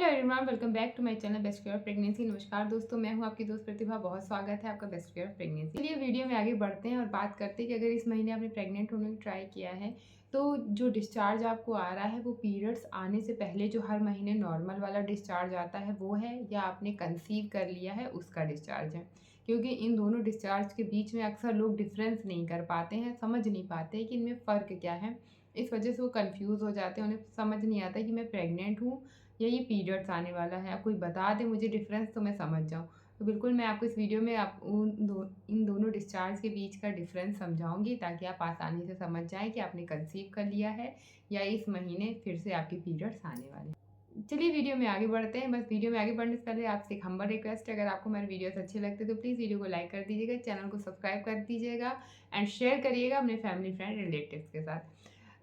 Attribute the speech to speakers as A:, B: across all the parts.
A: Everyone, welcome back to my channel best care of pregnancy. नमस्कार दोस्तों, मैं हूं आपकी दोस्त प्रतिभा। बहुत स्वागत है आपका बेस्ट केयर ऑफ प्रेगनेंसी। चलिए वीडियो में आगे बढ़ते हैं और बात करते हैं कि अगर इस महीने आपने प्रेग्नेंट होने की ट्राई किया है तो जो डिस्चार्ज आपको आ रहा है वो पीरियड्स आने से पहले जो हर महीने नॉर्मल वाला डिस्चार्ज आता है वो है, या आपने कंसीव कर लिया है उसका डिस्चार्ज है। क्योंकि इन दोनों डिस्चार्ज के बीच में अक्सर लोग डिफरेंस नहीं कर पाते हैं, समझ नहीं पाते कि इनमें फ़र्क क्या है। इस वजह से वो कंफ्यूज हो जाते हैं, उन्हें समझ नहीं आता कि मैं प्रेग्नेंट हूँ या ये पीरियड्स आने वाला है। आप कोई बता दे मुझे डिफरेंस तो मैं समझ जाऊँ। तो बिल्कुल मैं आपको इस वीडियो में आप इन दोनों डिस्चार्ज के बीच का डिफरेंस समझाऊंगी, ताकि आप आसानी से समझ जाएं कि आपने कंसीव कर लिया है या इस महीने फिर से आपके पीरियड्स आने वाले हैं। चलिए वीडियो में आगे बढ़ते हैं। बस वीडियो में आगे बढ़ने से पहले आपसे एक हम्बल रिक्वेस्ट है, अगर आपको मेरे वीडियोस अच्छे लगते हैं तो प्लीज़ वीडियो को लाइक कर दीजिएगा, चैनल को सब्सक्राइब कर दीजिएगा एंड शेयर करिएगा अपने फैमिली फ्रेंड रिलेटिव्स के साथ।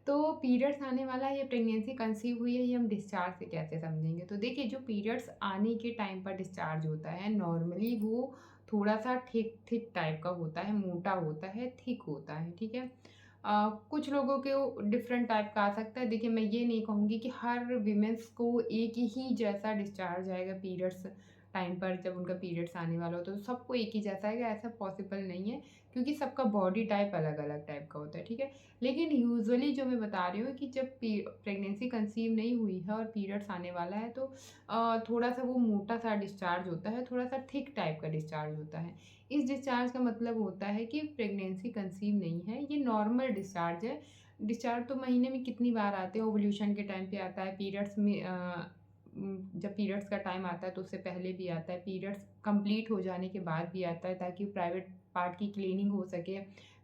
A: तो पीरियड्स आने वाला है या प्रेगनेंसी कंसीव हुई है, ये हम डिस्चार्ज से कैसे समझेंगे। तो देखिए, जो पीरियड्स आने के टाइम पर डिस्चार्ज होता है नॉर्मली वो थोड़ा सा थिक थिक टाइप का होता है, मोटा होता है, थिक होता है, ठीक है। कुछ लोगों के डिफरेंट टाइप का आ सकता है। देखिए, मैं ये नहीं कहूँगी कि हर वीमेंस को एक ही जैसा डिस्चार्ज आएगा पीरियड्स टाइम पर, जब उनका पीरियड्स आने वाला होता है तो सबको एक ही जैसा आएगा, ऐसा पॉसिबल नहीं है। क्योंकि सबका बॉडी टाइप अलग अलग टाइप का होता है, ठीक है। लेकिन यूजुअली जो मैं बता रही हूँ कि जब प्रेगनेंसी कंसीव नहीं हुई है और पीरियड्स आने वाला है तो थोड़ा सा वो मोटा सा डिस्चार्ज होता है, थोड़ा सा थिक टाइप का डिस्चार्ज होता है। इस डिस्चार्ज का मतलब होता है कि प्रेगनेंसी कंसीव नहीं है, ये नॉर्मल डिस्चार्ज है। डिस्चार्ज तो महीने में कितनी बार आते हैं, ओवल्यूशन के टाइम पे आता है, पीरियड्स में जब पीरियड्स का टाइम आता है तो उससे पहले भी आता है, पीरियड्स कंप्लीट हो जाने के बाद भी आता है, ताकि प्राइवेट पार्ट की क्लीनिंग हो सके।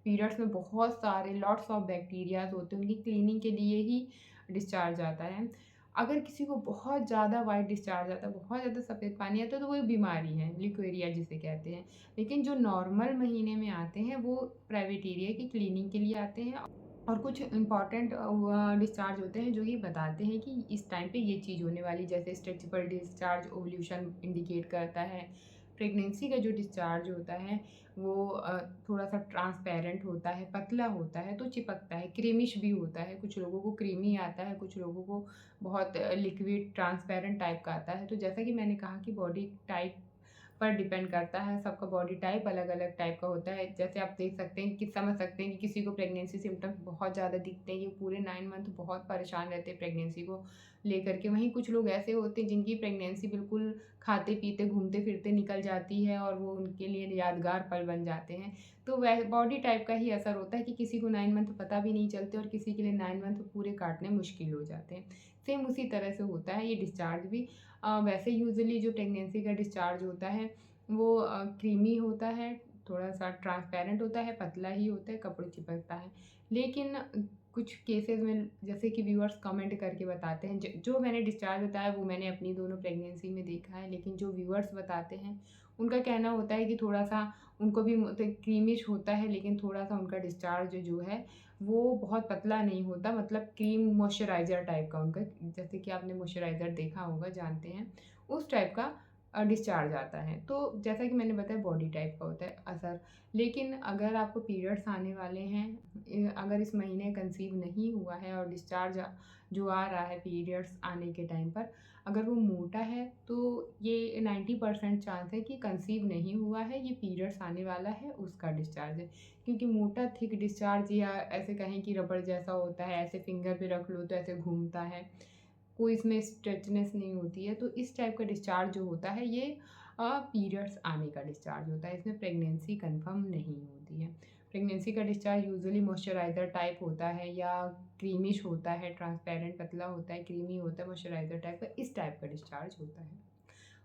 A: पीरियड्स में बहुत सारे लॉट्स ऑफ बैक्टीरियाज होते हैं, उनकी क्लीनिंग के लिए ही डिस्चार्ज आता है। अगर किसी को बहुत ज़्यादा वाइट डिस्चार्ज आता है, बहुत ज़्यादा सफ़ेद पानी आता है, तो वो बीमारी है, लिक्वेरिया जिसे कहते हैं। लेकिन जो नॉर्मल महीने में आते हैं वो प्राइवेट एरिया की क्लीनिंग के लिए आते हैं। और कुछ इंपॉर्टेंट डिस्चार्ज होते हैं जो कि बताते हैं कि इस टाइम पे ये चीज़ होने वाली, जैसे स्ट्रेचेबल डिस्चार्ज ओवल्यूशन इंडिकेट करता है। प्रेगनेंसी का जो डिस्चार्ज होता है वो थोड़ा सा ट्रांसपेरेंट होता है, पतला होता है, तो चिपकता है, क्रीमिश भी होता है। कुछ लोगों को क्रीमी आता है, कुछ लोगों को बहुत लिक्विड ट्रांसपेरेंट टाइप का आता है। तो जैसा कि मैंने कहा कि बॉडी टाइप पर डिपेंड करता है, सबका बॉडी टाइप अलग अलग टाइप का होता है। जैसे आप देख सकते हैं कि समझ सकते हैं कि किसी को प्रेगनेंसी सिम्टम्स बहुत ज़्यादा दिखते हैं, ये पूरे 9 मंथ बहुत परेशान रहते हैं प्रेगनेंसी को लेकर के। वहीं कुछ लोग ऐसे होते हैं जिनकी प्रेगनेंसी बिल्कुल खाते पीते घूमते फिरते निकल जाती है और वो उनके लिए यादगार पल बन जाते हैं। तो वह बॉडी टाइप का ही असर होता है कि किसी को 9 मंथ पता भी नहीं चलते और किसी के लिए 9 मंथ पूरे काटने मुश्किल हो जाते हैं। सेम उसी तरह से होता है ये डिस्चार्ज भी। वैसे यूजुअली जो प्रेगनेंसी का डिस्चार्ज होता है वो क्रीमी होता है, थोड़ा सा ट्रांसपेरेंट होता है, पतला ही होता है, कपड़े चिपकता है। लेकिन कुछ केसेस में जैसे कि व्यूअर्स कमेंट करके बताते हैं, जो मैंने डिस्चार्ज बताया वो मैंने अपनी दोनों प्रेगनेंसी में देखा है। लेकिन जो व्यूअर्स बताते हैं उनका कहना होता है कि थोड़ा सा उनको भी मतलब क्रीमिश होता है, लेकिन थोड़ा सा उनका डिस्चार्ज जो है वो बहुत पतला नहीं होता, मतलब क्रीम मॉइस्चराइज़र टाइप का उनका, जैसे कि आपने मॉइस्चराइज़र देखा होगा, जानते हैं, उस टाइप का डिस्चार्ज आता है। तो जैसा कि मैंने बताया बॉडी टाइप का होता है असर। लेकिन अगर आपको पीरियड्स आने वाले हैं, अगर इस महीने कंसीव नहीं हुआ है और डिस्चार्ज जो आ रहा है पीरियड्स आने के टाइम पर, अगर वो मोटा है तो ये 90% चांस है कि कंसीव नहीं हुआ है, ये पीरियड्स आने वाला है उसका डिस्चार्ज है। क्योंकि मोटा थिक डिस्चार्ज, या ऐसे कहें कि रबड़ जैसा होता है, ऐसे फिंगर पे रख लो तो ऐसे घूमता है, कोई इसमें स्ट्रेचनेस नहीं होती है। तो इस टाइप का डिस्चार्ज जो होता है ये पीरियड्स आने का डिस्चार्ज होता है, इसमें प्रेगनेंसी कंफर्म नहीं होती है। प्रेगनेंसी का डिस्चार्ज यूजुअली मॉइस्चराइज़र टाइप होता है, या क्रीमिश होता है, ट्रांसपेरेंट पतला होता है, क्रीमी होता है, मॉइस्चराइज़र टाइप का, इस टाइप का डिस्चार्ज होता है।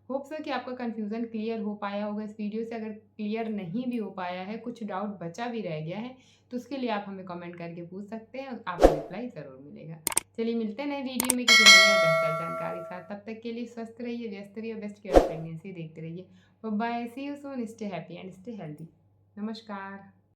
A: होप सो कि आपका कन्फ्यूज़न क्लियर हो पाया होगा इस वीडियो से। अगर क्लियर नहीं भी हो पाया है, कुछ डाउट बचा भी रह गया है, तो उसके लिए आप हमें कमेंट करके पूछ सकते हैं, आपको रिप्लाई ज़रूर मिलेगा। चलिए मिलते हैं नए वीडियो में किसी नई और बेहतर जानकारी के साथ। तब तक के लिए स्वस्थ रहिए, व्यस्त रहिए, बेस्ट केयर ऑफ प्रेगनेंसी देखते रहिए। Bye, see you soon, stay happy and stay healthy. नमस्कार।